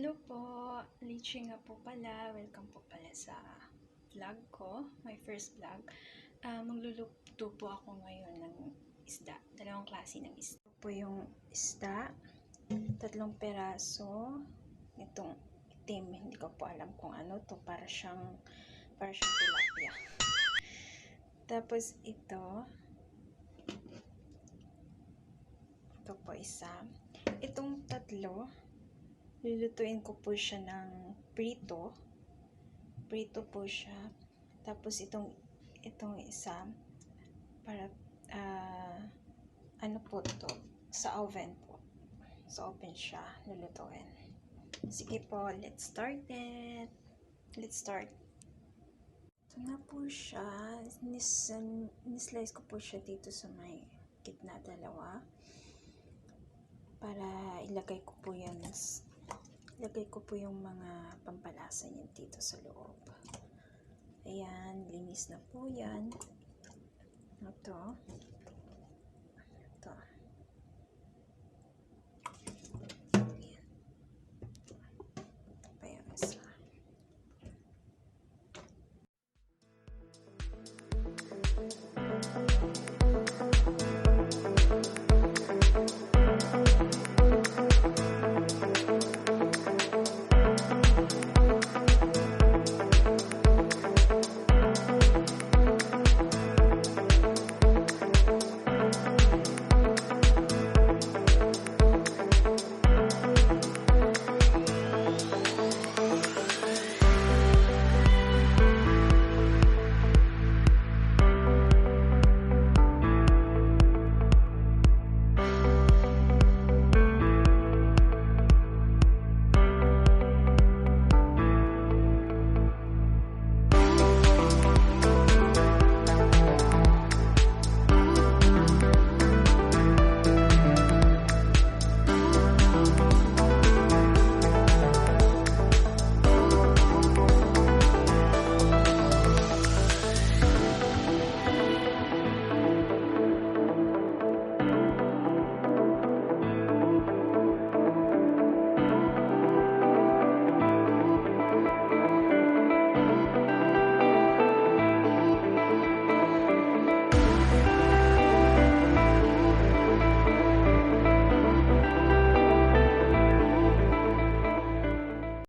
Hello po! Lichi nga po pala. Welcome po pala sa vlog ko. My first vlog. Magluluto po ako ngayon ng isda. Dalawang klase ng isda. Ito po yung isda. 3 peraso. Itong itim. Hindi ko po alam kung ano to. Para siyang tilapia. Tapos ito. Ito po isa. Itong 3. Lulutuin ko po siya ng prito. Prito po siya. Tapos itong isa para ano po to? Sa oven po. Sa oven siya lulutuin. Sige po, let's start it. Let's start. Ito na po siya. Nislice ko po siya dito sa may gitna dalawa. Para ilagay ko po yan. Ilagay ko po yung mga pampalasa niyan dito sa loob. Ayan, linis na po yan. Ito.